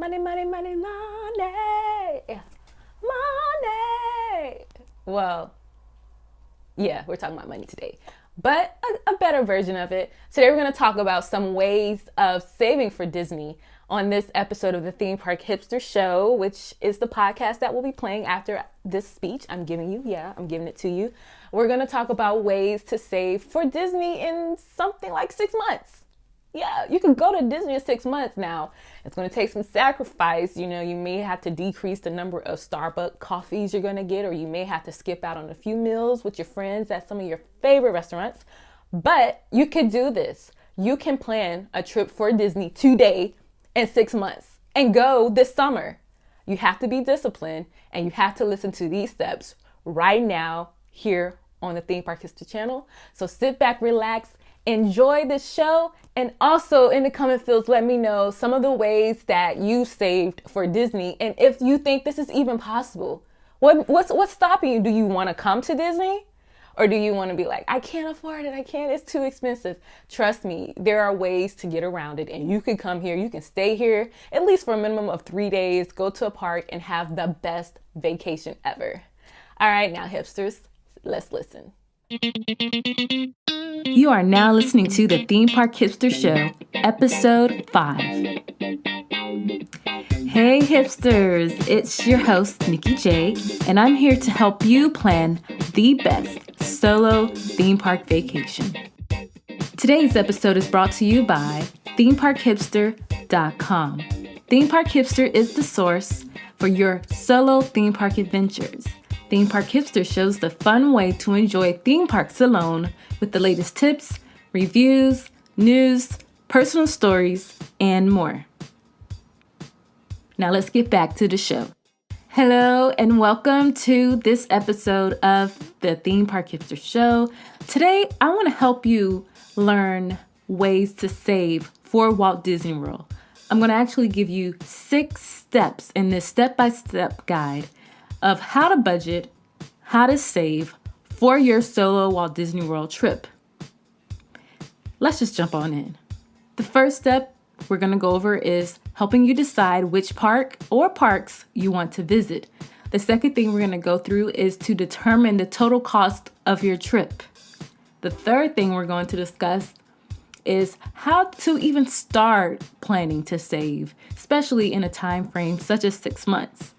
Money, money, money, money. Money. Well, yeah, we're talking about money today, but a better version of it. Today we're going to talk about some ways of saving for Disney on this episode of the Theme Park Hipster Show, which is the podcast that will be playing after this speech I'm giving you. Yeah, I'm giving it to you. We're going to talk about ways to save for Disney in something like 6 months. Yeah, you can go to Disney in 6 months now. It's going to take some sacrifice. You know, you may have to decrease the number of Starbucks coffees you're going to get, or you may have to skip out on a few meals with your friends at some of your favorite restaurants. But you can do this. You can plan a trip for Disney today in 6 months and go this summer. You have to be disciplined and you have to listen to these steps right now here on the Theme Park History channel. So sit back, relax, enjoy this show, and also in the comment fields, let me know some of the ways that you saved for Disney and if you think this is even possible. What's stopping you? Do you want to come to Disney? Or do you want to be like, I can't afford it, it's too expensive? Trust me, there are ways to get around it, and you can come here, you can stay here at least for a minimum of 3 days, go to a park and have the best vacation ever. All right, now hipsters, let's listen. You are now listening to the Theme Park Hipster Show, episode 5. Hey hipsters, it's your host NikkyJ, and I'm here to help you plan the best solo theme park vacation. Today's episode is brought to you by themeparkhipster.com. Theme Park Hipster is the source for your solo theme park adventures. Theme Park Hipster shows the fun way to enjoy theme parks alone with the latest tips, reviews, news, personal stories, and more. Now let's get back to the show. Hello and welcome to this episode of the Theme Park Hipster Show. Today, I want to help you learn ways to save for Walt Disney World. I'm going to actually give you 6 steps in this step-by-step guide of how to budget, how to save for your solo Walt Disney World trip. Let's just jump on in. The first step we're going to go over is helping you decide which park or parks you want to visit. The second thing we're going to go through is to determine the total cost of your trip. The third thing we're going to discuss is how to even start planning to save, especially in a time frame such as 6 months.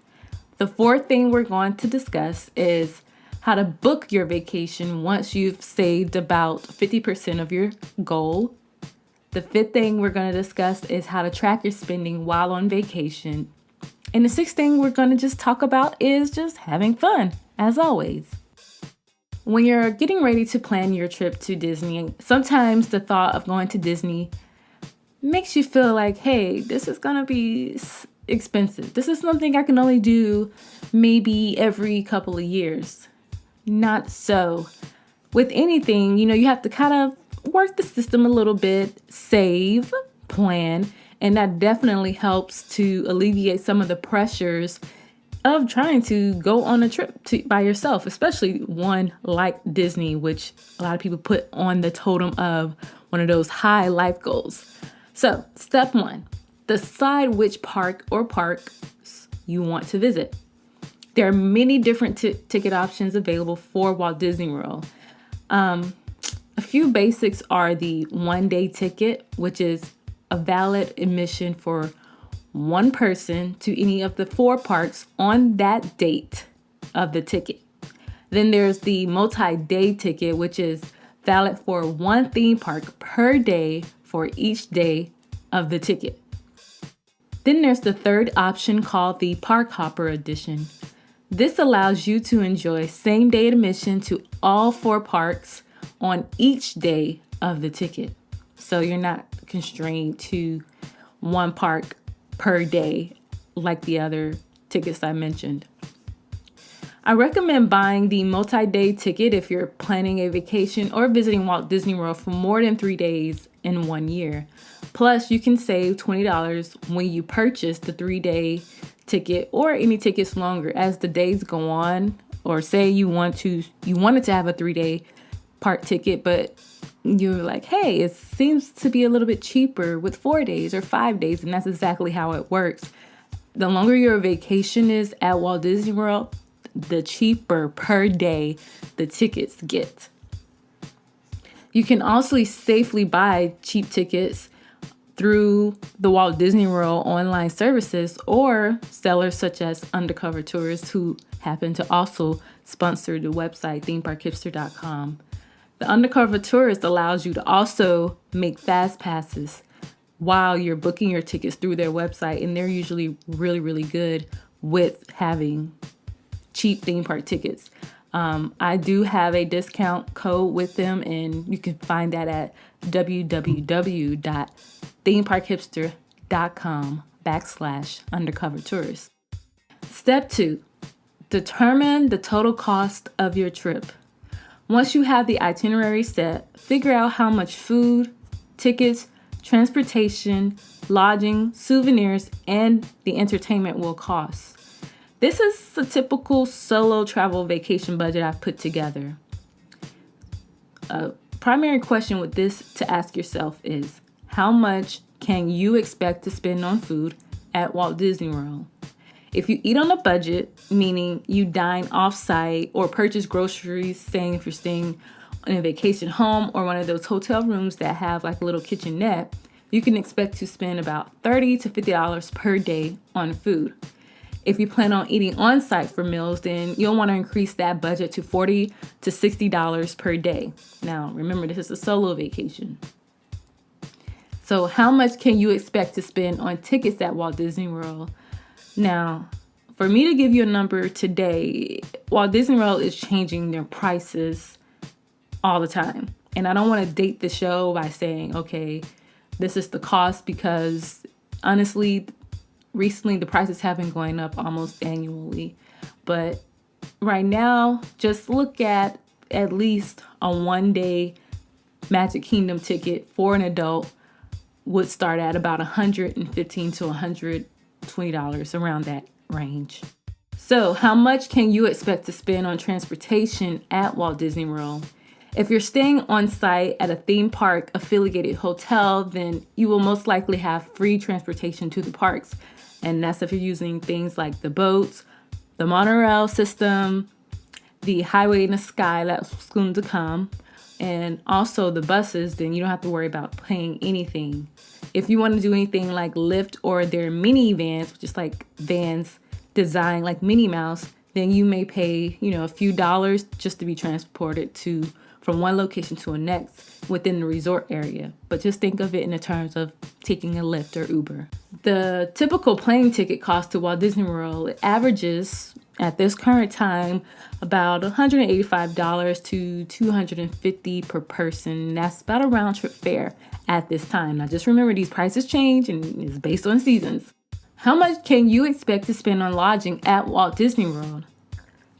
The fourth thing we're going to discuss is how to book your vacation once you've saved about 50% of your goal. The fifth thing we're going to discuss is how to track your spending while on vacation. And the sixth thing we're going to just talk about is just having fun, as always. When you're getting ready to plan your trip to Disney, sometimes the thought of going to Disney makes you feel like, hey, this is going to be expensive. This is something I can only do maybe every couple of years. Not so. With anything, you have to kind of work the system a little bit, save, plan, and that definitely helps to alleviate some of the pressures of trying to go on a trip by yourself, especially one like Disney, which a lot of people put on the totem of one of those high life goals. So, step 1, decide which park or parks you want to visit. There are many different ticket options available for Walt Disney World. A few basics are the 1-day ticket, which is a valid admission for one person to any of the 4 parks on that date of the ticket. Then there's the multi-day ticket, which is valid for one theme park per day for each day of the ticket. Then there's the third option called the Park Hopper Edition. This allows you to enjoy same-day admission to all 4 parks on each day of the ticket. So you're not constrained to one park per day like the other tickets I mentioned. I recommend buying the multi-day ticket if you're planning a vacation or visiting Walt Disney World for more than 3 days in 1 year. Plus, you can save $20 when you purchase the 3-day ticket or any tickets longer as the days go on. Or say you wanted to have a 3-day park ticket, but you're like, hey, it seems to be a little bit cheaper with 4 days or 5 days, and that's exactly how it works. The longer your vacation is at Walt Disney World, the cheaper per day the tickets get. You can also safely buy cheap tickets through the Walt Disney World online services or sellers such as Undercover Tourists, who happen to also sponsor the website themeparkhipster.com. The Undercover Tourist allows you to also make fast passes while you're booking your tickets through their website, and they're usually really, really good with having cheap theme park tickets. I do have a discount code with them, and you can find that at www.themeparkhipster.com/undercover tourist. Step 2, determine the total cost of your trip. Once you have the itinerary set, figure out how much food, tickets, transportation, lodging, souvenirs, and the entertainment will cost. This is a typical solo travel vacation budget I've put together. A primary question with this to ask yourself is, how much can you expect to spend on food at Walt Disney World? If you eat on a budget, meaning you dine off-site or purchase groceries, saying if you're staying in a vacation home or one of those hotel rooms that have like a little kitchenette, you can expect to spend about $30 to $50 per day on food. If you plan on eating on-site for meals, then you'll want to increase that budget to $40 to $60 per day. Now, remember, this is a solo vacation. So how much can you expect to spend on tickets at Walt Disney World? Now, for me to give you a number today, Walt Disney World is changing their prices all the time. And I don't want to date the show by saying, okay, this is the cost, because honestly, recently the prices have been going up almost annually. But right now, just look at least a one-day Magic Kingdom ticket for an adult would start at about $115 to $120, around that range. So how much can you expect to spend on transportation at Walt Disney World? If you're staying on site at a theme park affiliated hotel, then you will most likely have free transportation to the parks. And that's if you're using things like the boats, the monorail system, the highway in the sky that's soon to come, and also the buses, then you don't have to worry about paying anything. If you want to do anything like Lyft or their mini vans, which is like vans designed like Minnie Mouse, then you may pay, a few dollars just to be transported from one location to a next within the resort area. But just think of it in the terms of taking a Lyft or Uber. The typical plane ticket cost to Walt Disney World averages at this current time about $185 to $250 per person. That's about a round trip fare at this time. Now just remember, these prices change and it's based on seasons. How much can you expect to spend on lodging at Walt Disney World?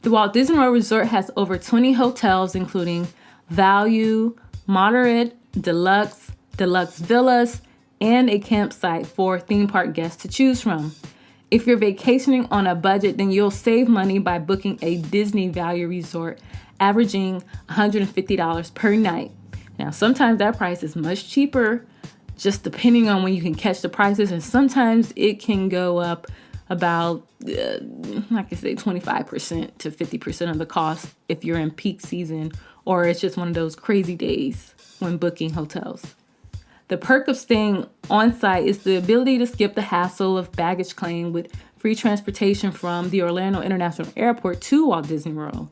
The Walt Disney World Resort has over 20 hotels, including value, moderate, deluxe villas, and a campsite for theme park guests to choose from. If you're vacationing on a budget, then you'll save money by booking a Disney Value Resort, averaging $150 per night. Now, sometimes that price is much cheaper, just depending on when you can catch the prices, and sometimes it can go up about, 25% to 50% of the cost if you're in peak season, or it's just one of those crazy days when booking hotels. The perk of staying on site is the ability to skip the hassle of baggage claim with free transportation from the Orlando International Airport to Walt Disney World.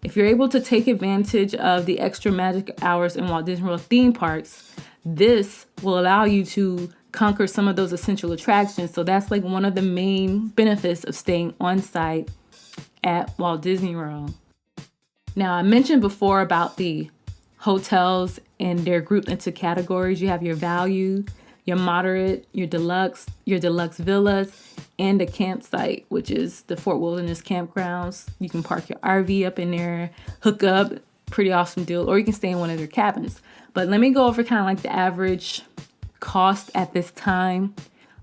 If you're able to take advantage of the extra magic hours in Walt Disney World theme parks, this will allow you to conquer some of those essential attractions. So that's like one of the main benefits of staying on site at Walt Disney World. Now, I mentioned before about the hotels, and they're grouped into categories. You have your value, your moderate, your deluxe villas, and a campsite, which is the Fort Wilderness campgrounds. You can park your RV up in there, hook up, pretty awesome deal, or you can stay in one of their cabins. But let me go over kind of like the average cost at this time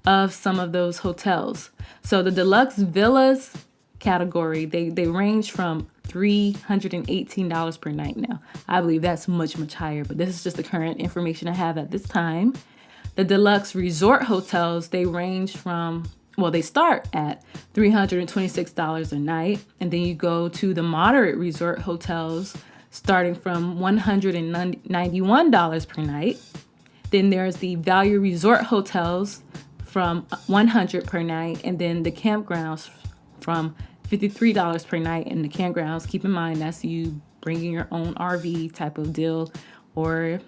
of some of those hotels. So the deluxe villas category, they range from $318 per night. Now, I believe that's much higher, but this is just the current information I have at this time. The deluxe resort hotels, they range from Well, they start at $326 a night, and then you go to the moderate resort hotels starting from $191 per night. Then there's the value resort hotels from $100 per night, and then the campgrounds from $53 per night. And the campgrounds, keep in mind, that's you bringing your own RV type of deal, or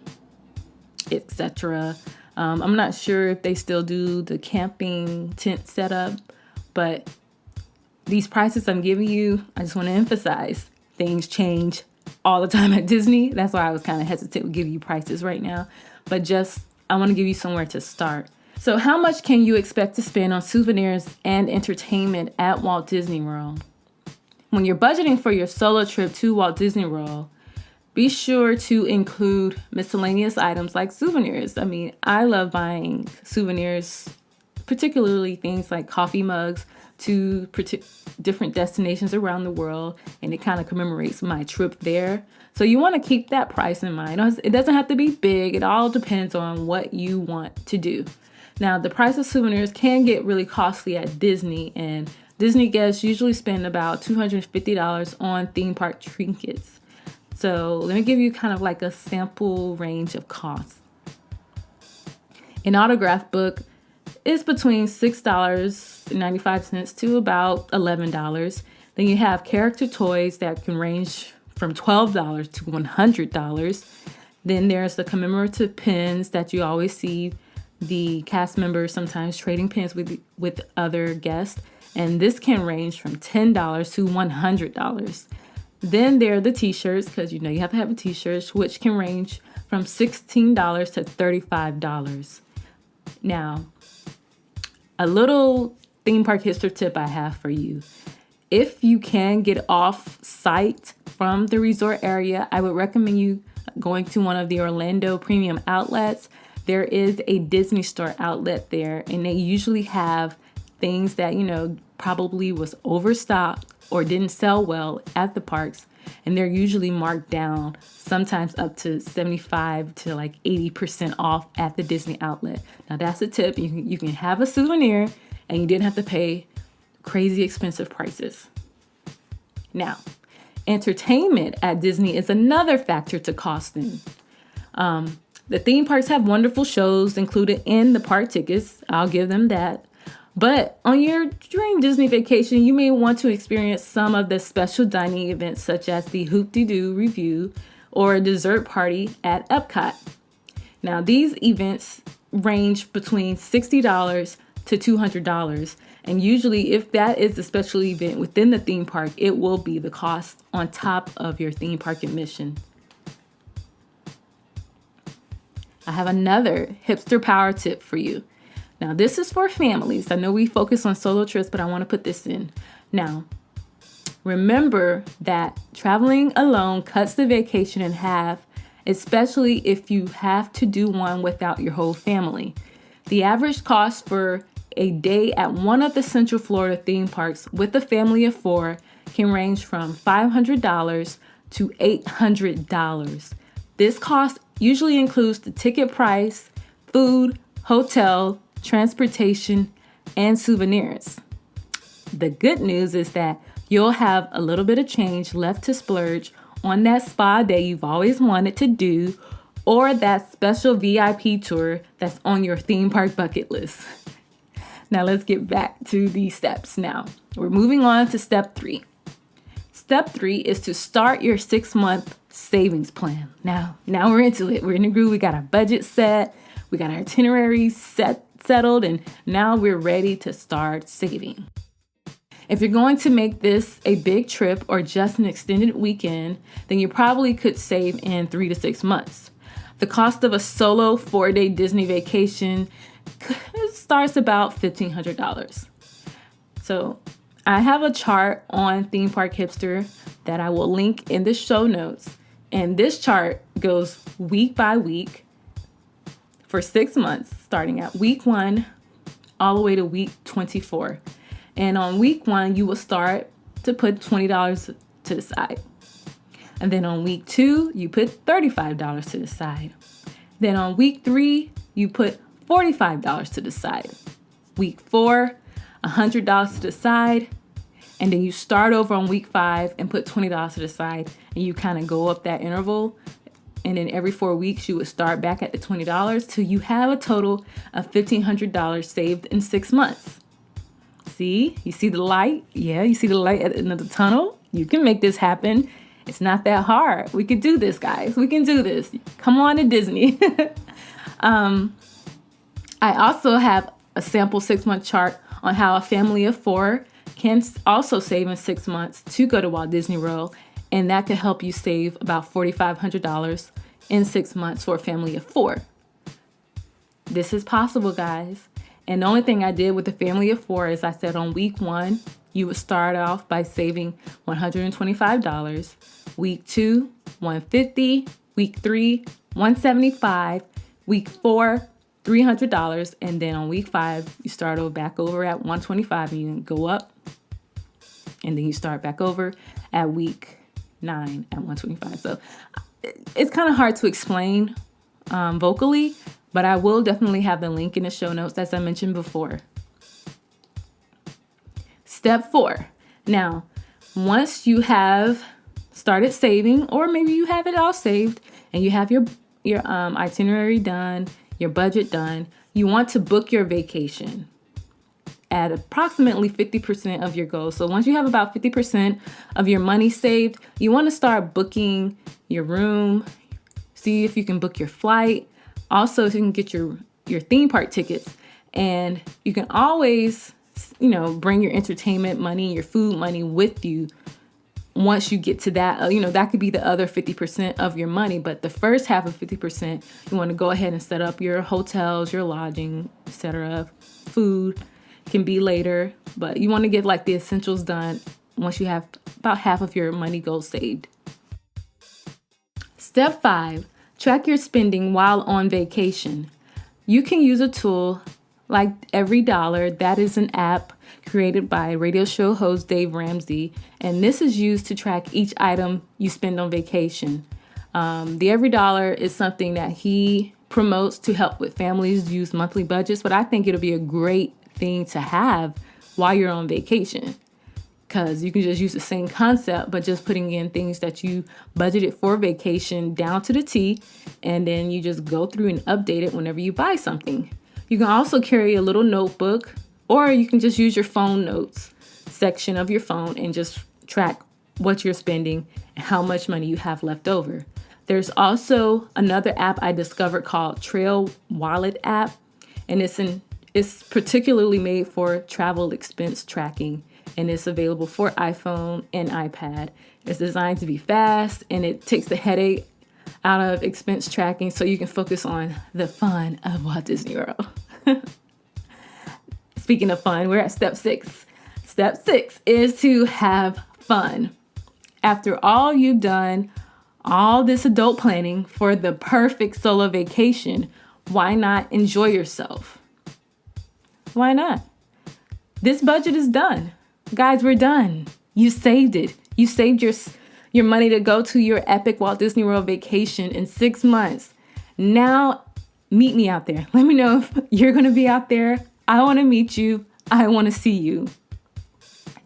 etc. I'm not sure if they still do the camping tent setup, but these prices I'm giving you, I just want to emphasize, things change all the time at Disney. That's why I was kind of hesitant to give you prices right now, but I want to give you somewhere to start. So how much can you expect to spend on souvenirs and entertainment at Walt Disney World? When you're budgeting for your solo trip to Walt Disney World, be sure to include miscellaneous items like souvenirs. I mean, I love buying souvenirs, particularly things like coffee mugs to different destinations around the world, and it kind of commemorates my trip there. So you want to keep that price in mind. It doesn't have to be big. It all depends on what you want to do. Now, the price of souvenirs can get really costly at Disney, and Disney guests usually spend about $250 on theme park trinkets. So let me give you kind of like a sample range of costs. An autograph book is between $6.95 to about $11. Then you have character toys that can range from $12 to $100. Then there's the commemorative pins that you always see the cast members sometimes trading pins with other guests. And this can range from $10 to $100. Then there are the t-shirts, because you have to have a t-shirt, which can range from $16 to $35. Now, a little theme park hipster tip I have for you. If you can get off site from the resort area, I would recommend you going to one of the Orlando premium outlets. There is a Disney Store outlet there, and they usually have things that, probably was overstocked or didn't sell well at the parks, and they're usually marked down, sometimes up to 75 to like 80% off at the Disney outlet. Now that's a tip. You can have a souvenir and you didn't have to pay crazy expensive prices. Now, entertainment at Disney is another factor to costing. The theme parks have wonderful shows included in the park tickets. I'll give them that. But on your dream Disney vacation, you may want to experience some of the special dining events, such as the Hoop-de-Doo Review or a dessert party at Epcot. Now, these events range between $60 to $200. And usually, if that is a special event within the theme park, it will be the cost on top of your theme park admission. I have another hipster power tip for you. Now, this is for families. I know we focus on solo trips, but I want to put this in. Now, remember that traveling alone cuts the vacation in half, especially if you have to do one without your whole family. The average cost for a day at one of the Central Florida theme parks with a family of 4 can range from $500 to $800. This cost usually includes the ticket price, food, hotel, transportation, and souvenirs. The good news is that you'll have a little bit of change left to splurge on that spa day you've always wanted to do, or that special VIP tour that's on your theme park bucket list. Now let's get back to these steps. Now we're moving on to step 3. Step 3 is to start your 6-month savings plan. Now we're into it. We're in the groove. We got our budget set. We got our itinerary settled, and now we're ready to start saving. If you're going to make this a big trip or just an extended weekend, then you probably could save in 3 to 6 months. The cost of a solo 4-day Disney vacation starts about $1,500. So I have a chart on Theme Park Hipster that I will link in the show notes. And this chart goes week by week for 6 months, starting at week 1 all the way to week 24. And on week 1, you will start to put $20 to the side. And then on week 2, you put $35 to the side. Then on week 3, you put $45 to the side. Week 4, $100 to the side, and then you start over on week 5 and put $20 to the side, and you kind of go up that interval. And then every 4 weeks, you would start back at the $20 till you have a total of $1,500 saved in 6 months. See? You see the light? Yeah, you see the light at the end of the tunnel? You can make this happen. It's not that hard. We can do this, guys. We can do this. Come on to Disney. I also have a sample 6-month chart on how a family of 4 can also save in 6 months to go to Walt Disney World. And that could help you save about $4,500 in 6 months for a family of 4. This is possible, guys. And the only thing I did with the family of 4 is I said on week 1, you would start off by saving $125. Week 2, $150. Week 3, $175. Week 4, $300. And then on week 5, you start back over at $125 and you go up. And then you start back over at week 9 at $125. So it's kind of hard to explain vocally, but I will definitely have the link in the show notes, as I mentioned before. Step 4. Now, once you have started saving, or maybe you have it all saved and you have your itinerary done, your budget done, you want to book your vacation at approximately 50% of your goal. So once you have about 50% of your money saved, you want to start booking your room, see if you can book your flight, also if you can get your theme park tickets. And you can always, bring your entertainment money, your food money with you once you get to that. That could be the other 50% of your money. But the first half of 50%, you want to go ahead and set up your hotels, your lodging, etc. Food can be later, but you want to get like the essentials done once you have about half of your money goal saved. Step 5, track your spending while on vacation. You can use a tool like Every Dollar. That is an app created by radio show host Dave Ramsey, and this is used to track each item you spend on vacation. The Every Dollar is something that he promotes to help with families use monthly budgets, but I think it'll be a great thing to have while you're on vacation, because you can just use the same concept, but just putting in things that you budgeted for vacation down to the T, and then you just go through and update it whenever you buy something. You can also carry a little notebook, or you can just use your phone notes section of your phone and just track what you're spending and how much money you have left over. There's also another app I discovered called Trail Wallet app, and it's particularly made for travel expense tracking, and it's available for iPhone and iPad. It's designed to be fast, and it takes the headache out of expense tracking so you can focus on the fun of Walt Disney World. Speaking of fun, we're at step 6. Step 6 is to have fun. After all you've done, all this adult planning for the perfect solo vacation, why not enjoy yourself? Why not? This budget is done. Guys, we're done. You saved it. You saved your money to go to your epic Walt Disney World vacation in 6 months. Now, meet me out there. Let me know if you're going to be out there. I want to meet you. I want to see you.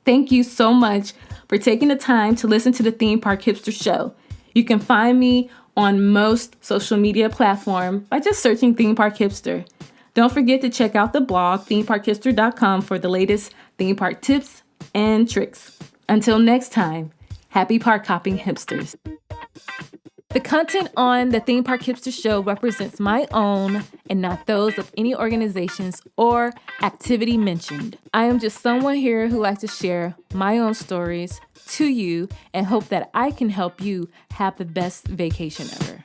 Thank you so much for taking the time to listen to the Theme Park Hipster Show. You can find me on most social media platforms by just searching Theme Park Hipster. Don't forget to check out the blog, themeparkhipster.com, for the latest theme park tips and tricks. Until next time, happy park hopping hipsters. The content on the Theme Park Hipster Show represents my own and not those of any organizations or activity mentioned. I am just someone here who likes to share my own stories to you and hope that I can help you have the best vacation ever.